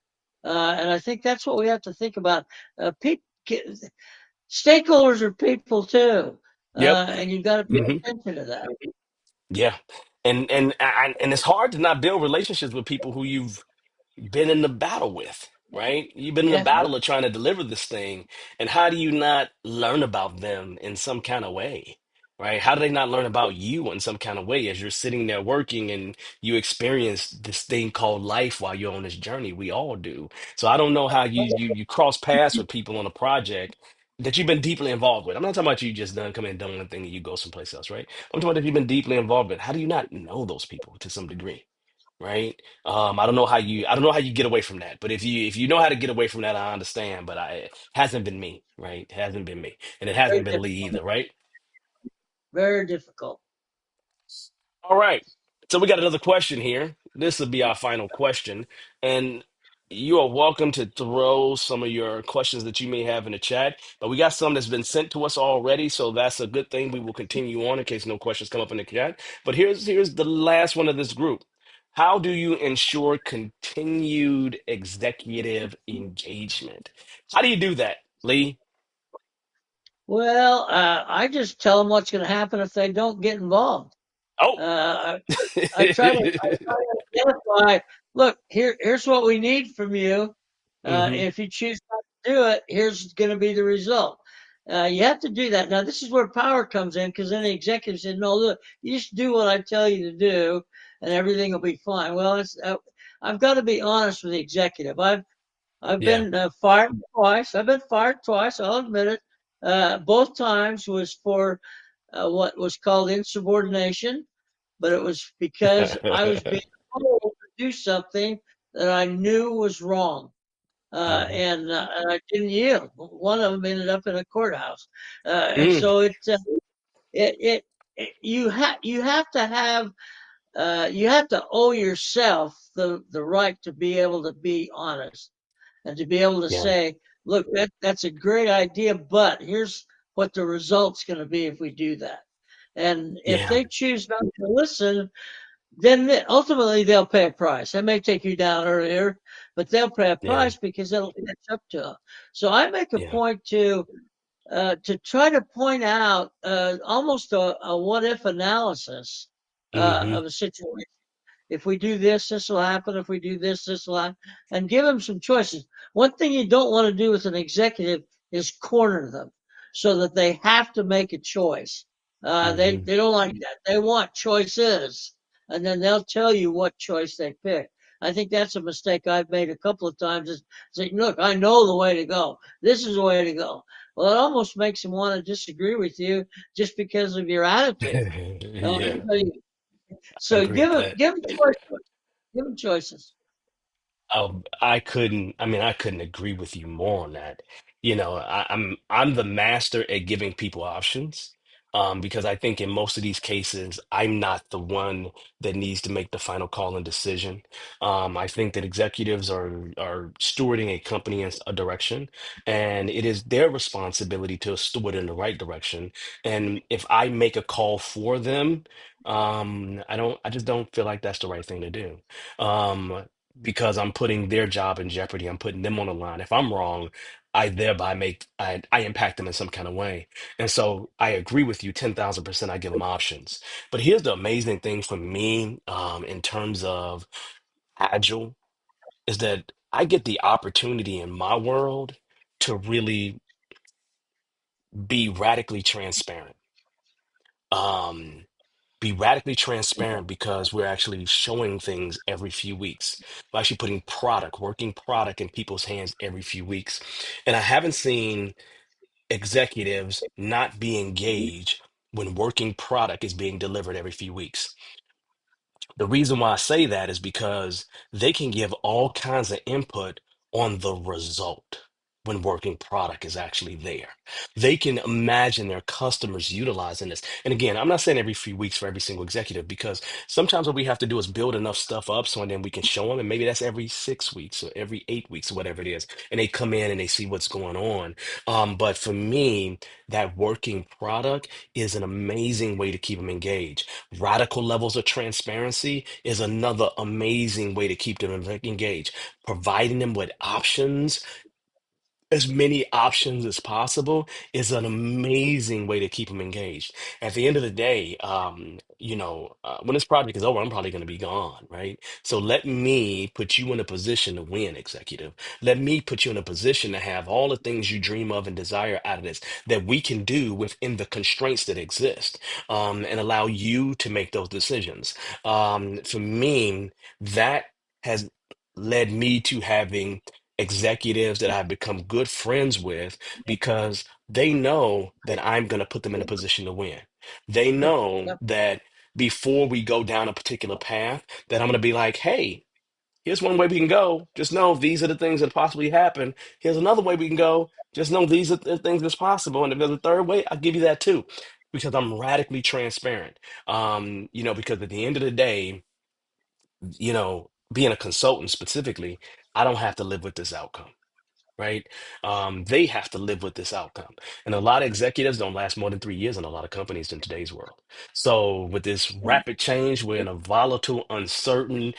and I think that's what we have to think about. Pe- Stakeholders are people too, Yep. and you've got to pay Hmm. attention to that. Yeah. And it's hard to not build relationships with people who you've been in the battle with, right? You've been in the Yeah. battle of trying to deliver this thing. And how do you not learn about them in some kind of way, right? How do they not learn about you in some kind of way as you're sitting there working and you experience this thing called life while you're on this journey? We all do. So I don't know how you cross paths with people on a project that you've been deeply involved with. I'm not talking about you just done come in, done one thing, and you go someplace else, right? I'm talking about if you've been deeply involved with. How do you not know those people to some degree? Right? I don't know how you get away from that. But if you know how to get away from that, I understand. But it hasn't been me, right? It hasn't been me, and it Very hasn't been Lee difficult. either, right? Very difficult. All right. So we got another question here. This will be our final question, and you are welcome to throw some of your questions that you may have in the chat. But we got some that's been sent to us already, so that's a good thing. We will continue on in case no questions come up in the chat. But here's the last one of this group. How do you ensure continued executive engagement? How do you do that? Lee? Well, I just tell them what's going to happen if they don't get involved. Oh. Uh, I try to identify, look, here's what we need from you. Hmm. If you choose not to do it, here's going to be the result. You have to do that. Now, this is where power comes in because then the executive said, no, look, you just do what I tell you to do and everything will be fine. Well, I've got to be honest with the executive. I've Yeah. been fired twice. I've been fired twice. I'll admit it. Both times was for what was called insubordination, but it was because I was being told to do something that I knew was wrong. Hmm. And I didn't yield. One of them ended up in a courthouse. And Mm. so it, it, you have to have you have to owe yourself the right to be able to be honest and to be able to Yeah. say, look, that's a great idea, but here's what the result's going to be if we do that. And if Yeah. they choose not to listen, then ultimately they'll pay a price. That may take you down earlier, but they'll pay a Yeah. price because it'll catch up to them. So I make a Yeah. point to try to point out almost a what if analysis Hmm. of a situation. If we do this, this will happen. If we do this, this will happen. And give them some choices. One thing you don't want to do with an executive is corner them so that they have to make a choice. Hmm. They don't like that. They want choices, and then they'll tell you what choice they pick. I think that's a mistake I've made a couple of times. Is saying, "Look, I know the way to go. This is the way to go." Well, it almost makes them want to disagree with you just because of your attitude. Yeah. I So agree with that. give them choices. Give them choices. I couldn't agree with you more on that. I'm the master at giving people options. Because I think in most of these cases, I'm not the one that needs to make the final call and decision. I think that executives are stewarding a company in a direction, and it is their responsibility to steward in the right direction. And if I make a call for them, I just don't feel like that's the right thing to do. Um, because I'm putting their job in jeopardy. I'm putting them on the line. If I'm wrong, I thereby I impact them in some kind of way. And so I agree with you 10,000%. I give them options. But here's the amazing thing for me, in terms of Agile, is that I get the opportunity in my world to really be radically transparent. Um, be radically transparent because we're actually showing things every few weeks. We're actually putting working product in people's hands every few weeks. And I haven't seen executives not be engaged when working product is being delivered every few weeks. The reason why I say that is because they can give all kinds of input on the result when working product is actually there. They can imagine their customers utilizing this. And again, I'm not saying every few weeks for every single executive because sometimes what we have to do is build enough stuff up so and then we can show them. And maybe that's every 6 weeks or every 8 weeks or whatever it is. And they come in and they see what's going on. But for me, that working product is an amazing way to keep them engaged. Radical levels of transparency is another amazing way to keep them engaged. Providing them with options, as many options as possible, is an amazing way to keep them engaged. At the end of the day, when this project is over, I'm probably going to be gone, right? So let me put you in a position to win, executive. Let me put you in a position to have all the things you dream of and desire out of this that we can do within the constraints that exist, and allow you to make those decisions. For me, that has led me to having executives that I've become good friends with because they know that I'm going to put them in a position to win. They Yep, know yep, that before we go down a particular path, that I'm going to be like, hey, here's one way we can go. Just know these are the things that possibly happen. Here's another way we can go. Just know these are the things that's possible. And if there's a third way, I'll give you that too. Because I'm radically transparent. Because at the end of the day, being a consultant specifically, I don't have to live with this outcome, right? They have to live with this outcome. And a lot of executives don't last more than 3 years in a lot of companies in today's world. So with this rapid change, we're in a volatile, uncertain,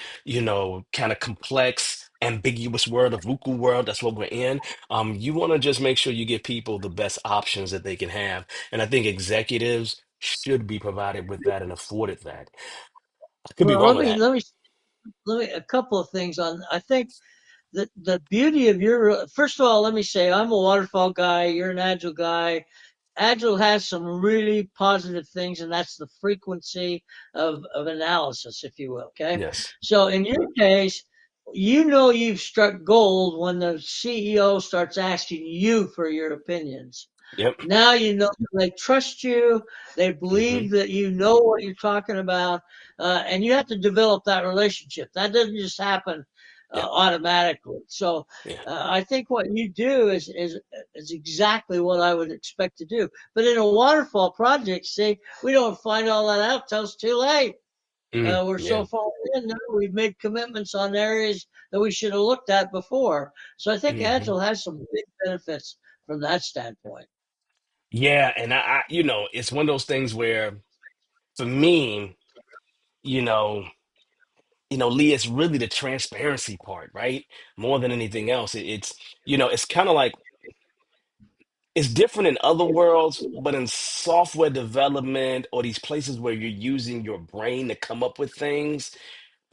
kind of complex ambiguous world, of VUCA world, that's what we're in. You want to just make sure you give people the best options that they can have. And I think executives should be provided with that and afforded that. I could be Well, wrong with that. let me a couple of things on. I think the beauty of your first of all, let me say I'm a waterfall guy. You're an agile guy. Agile has some really positive things, and that's the frequency of analysis, if you will. Okay. Yes. So in your case, you know you've struck gold when the CEO starts asking you for your opinions. Yep. Now you know they trust you, they Hmm. believe that you know what you're talking about, and you have to develop that relationship. That doesn't just happen Yep. automatically. So Yeah. I think what you do is exactly what I would expect to do. But in a waterfall project, see, we don't find all that out till it's too late. We're Yeah. so far in now, we've made commitments on areas that we should have looked at before. So I think Hmm. Agile has some big benefits from that standpoint. Yeah. And it's one of those things where for me, you know, Lee, it's really the transparency part, right? More than anything else. It's kind of like it's different in other worlds, but in software development or these places where you're using your brain to come up with things,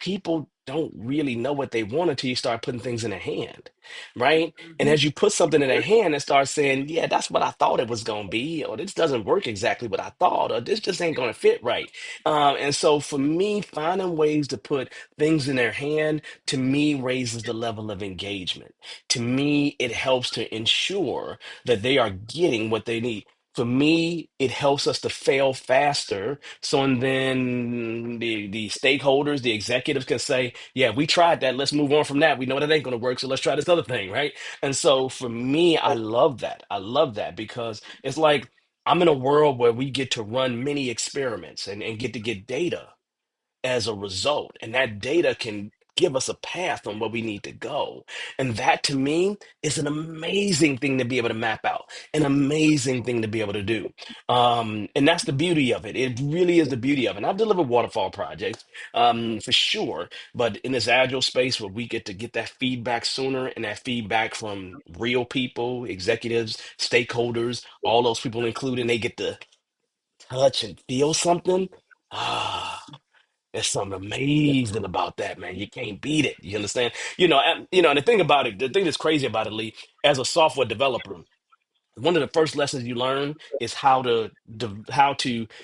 people don't really know what they want until you start putting things in their hand, right? And Mhm. as you put something in their hand and start saying, yeah, that's what I thought it was going to be, or this doesn't work exactly what I thought, or this just ain't going to fit right. And so for me, finding ways to put things in their hand, to me, raises the level of engagement. To me, it helps to ensure that they are getting what they need. For me, it helps us to fail faster. So and then the stakeholders, the executives can say, yeah, we tried that. Let's move on from that. We know that ain't gonna work. So let's try this other thing, right? And so for me, I love that. I love that because it's like I'm in a world where we get to run many experiments and get to get data as a result. And that data can give us a path on where we need to go. And that to me is an amazing thing to be able to map out, an amazing thing to be able to do. And that's the beauty of it. It really is the beauty of it. And I've delivered waterfall projects for sure, but in this agile space where we get to get that feedback sooner and that feedback from real people, executives, stakeholders, all those people included, and they get to touch and feel something. Ah, there's something amazing about that, man. You can't beat it. You understand? And the thing about it, the thing that's crazy about it, Lee, as a software developer, one of the first lessons you learn is how to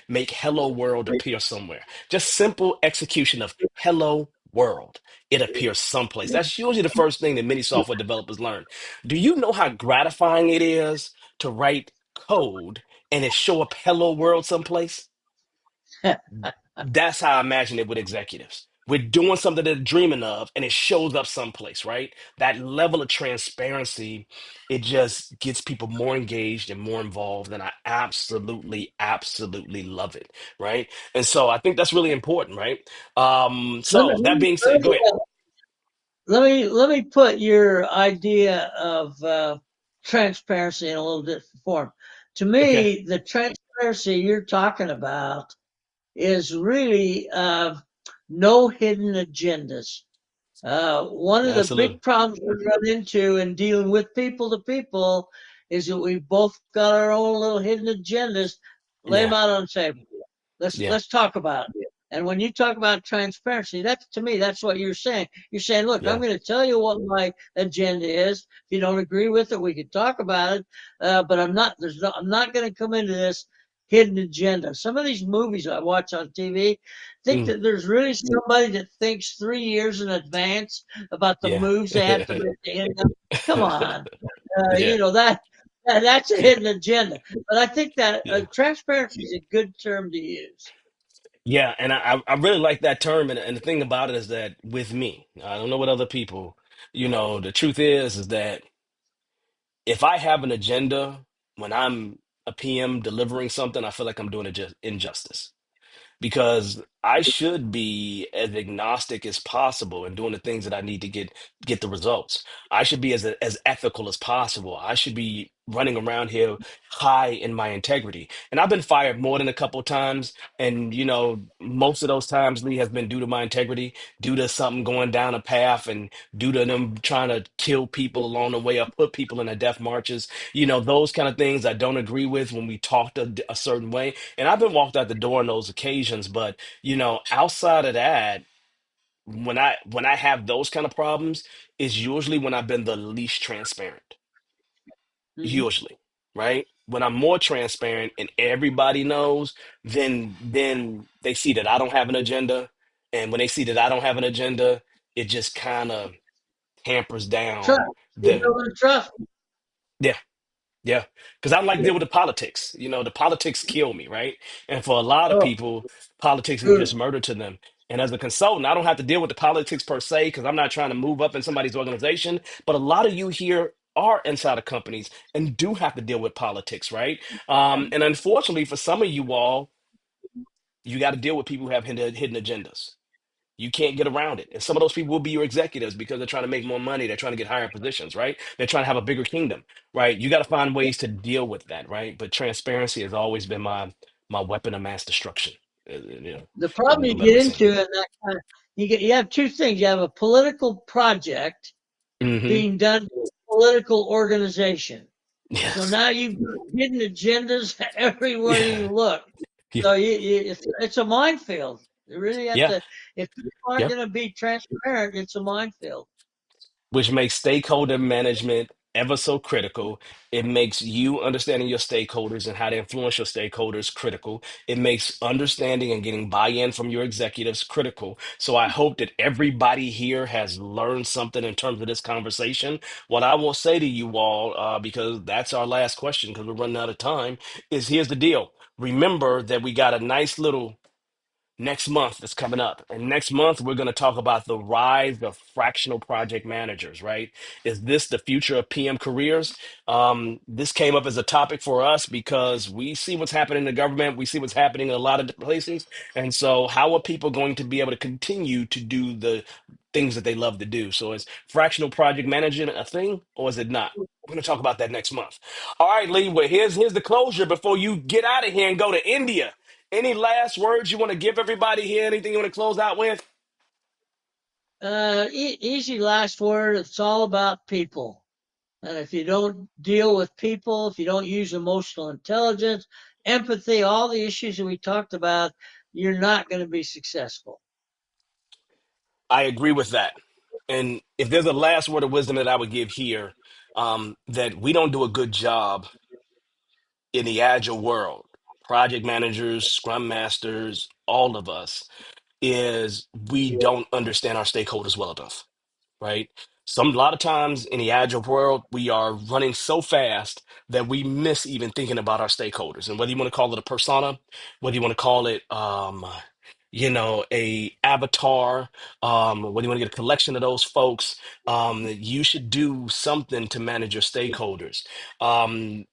make "Hello World" appear somewhere. Just simple execution of "Hello World." It appears someplace. That's usually the first thing that many software developers learn. Do you know how gratifying it is to write code and it show up "Hello World" someplace? That's how I imagine it with executives. We're doing something they're dreaming of, and it shows up someplace, right? That level of transparency, it just gets people more engaged and more involved, and I absolutely, absolutely love it, right? And so I think that's really important, right? Let me, So that being said, go ahead. let me put your idea of transparency in a little different form. To Okay, me, the transparency you're talking about is really no hidden agendas. One of the absolutely, big problems we run into in dealing with people to people is that we've both got our own little hidden agendas. Lay them yeah, out on the table. yeah, Let's talk about it. And when you talk about transparency, that's to me, that's what you're saying. You're saying, look, I'm yeah, going to tell you what my agenda is. If you don't agree with it, we can talk about it. But I'm not going to come into this hidden agenda. Some of these movies I watch on TV think mm, that there's really somebody that thinks 3 years in advance about the yeah, moves they have to make to end up. Come on, yeah, that's a hidden agenda. But I think that yeah. transparency is a good term to use. Yeah, and I really like that term, and the thing about it is that with me, I don't know what other people, the truth is that if I have an agenda when I'm a PM delivering something, I feel like I'm doing it just injustice because I should be as agnostic as possible and doing the things that I need to get the results. I should be as ethical as possible. I should be running around here high in my integrity. And I've been fired more than a couple of times. And, most of those times, Lee, has been due to my integrity, due to something going down a path, and due to them trying to kill people along the way or put people in the death marches. Those kind of things I don't agree with when we talked a certain way. And I've been walked out the door on those occasions. But, outside of that, when I have those kind of problems, is usually when I've been the least transparent. Mhm. Usually, right? When I'm more transparent and everybody knows, then they see that I don't have an agenda. And when they see that I don't have an agenda, it just kind of hampers Trust. down You're the building trust. yeah. Yeah, because I don't like to deal with the politics. The politics kill me, right? And for a lot of Oh, people, politics is good. just murder to them. And as a consultant, I don't have to deal with the politics per se because I'm not trying to move up in somebody's organization. But a lot of you here are inside of companies and do have to deal with politics, right? And unfortunately, for some of you all, you got to deal with people who have hidden agendas. You can't get around it. And some of those people will be your executives because they're trying to make more money. They're trying to get higher positions, right? They're trying to have a bigger kingdom, right? You got to find ways to deal with that, right? But transparency has always been my weapon of mass destruction. The problem you Let get me say. into in that kind of, you have two things. You have a political project Hmm. being done to a political organization. So Yes. now you've got hidden agendas everywhere Yeah. you look. Yeah. So it's a minefield. You really have Yeah. to, if people aren't Yeah. going to be transparent, it's a minefield. Which makes stakeholder management ever so critical. It makes you understanding your stakeholders and how to influence your stakeholders critical. It makes understanding and getting buy-in from your executives critical. So I hope that everybody here has learned something in terms of this conversation. What I will say to you all, because that's our last question, because we're running out of time, is here's the deal. Remember that we got a nice little next month that's coming up. And next month, we're going to talk about the rise of fractional project managers, right? Is this the future of PM careers? This came up as a topic for us because we see what's happening in the government. We see what's happening in a lot of places. And so, how are people going to be able to continue to do the things that they love to do? So, is fractional project management a thing or is it not? We're going to talk about that next month. All right, Lee, well, here's the closure before you get out of here and go to India. Any last words you want to give everybody here? Anything you want to close out with? Easy last word. It's all about people. And if you don't deal with people, if you don't use emotional intelligence, empathy, all the issues that we talked about, you're not going to be successful. I agree with that. And if there's a last word of wisdom that I would give here, that we don't do a good job in the agile world, project managers, scrum masters, all of us, is we don't understand our stakeholders well enough, right? A lot of times in the agile world, we are running so fast that we miss even thinking about our stakeholders. And whether you want to call it a persona, whether you want to call it, a avatar, whether you want to get a collection of those folks, you should do something to manage your stakeholders. Um,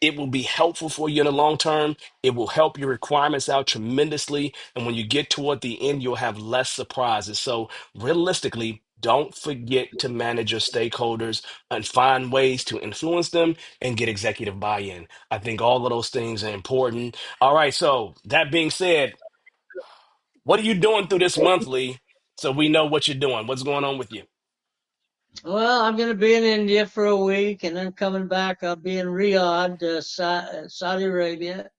it will be helpful for you in the long term. It will help your requirements out tremendously. And when you get toward the end, you'll have less surprises. So realistically, don't forget to manage your stakeholders and find ways to influence them and get executive buy-in. I think all of those things are important. All right, so that being said, what are you doing through this monthly so we know what you're doing? What's going on with you? Well, I'm going to be in India for a week and then coming back, I'll be in Riyadh, Saudi Arabia.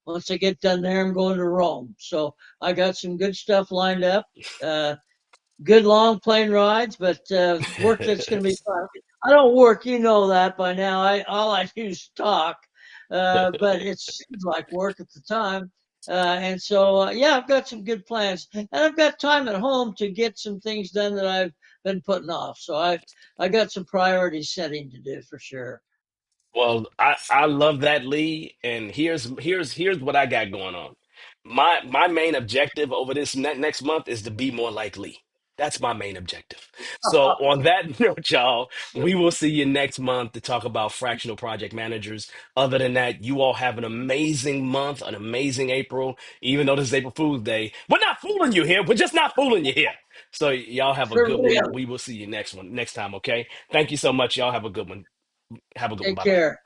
Once I get done there, I'm going to Rome. So I got some good stuff lined up. Uh, Good long plane rides, but work that's going to be fun. I don't work, you know that by now. I all I do is talk, but it seems like work at the time. And so, yeah, I've got some good plans, and I've got time at home to get some things done that I've been putting off. So I got some priority setting to do for sure. Well, I love that, Lee. And here's what I got going on. My main objective over this next month is to be more like Lee. That's my main objective. So on that note, y'all, we will see you next month to talk about fractional project managers. Other than that, you all have an amazing month, an amazing April. Even though this is April Fool's Day, we're not fooling you here. We're just not fooling you here. So y'all have a For good one. real. We will see you next time. Okay. Thank you so much. Y'all have a good one. Have a good one. Take Bye bye. care.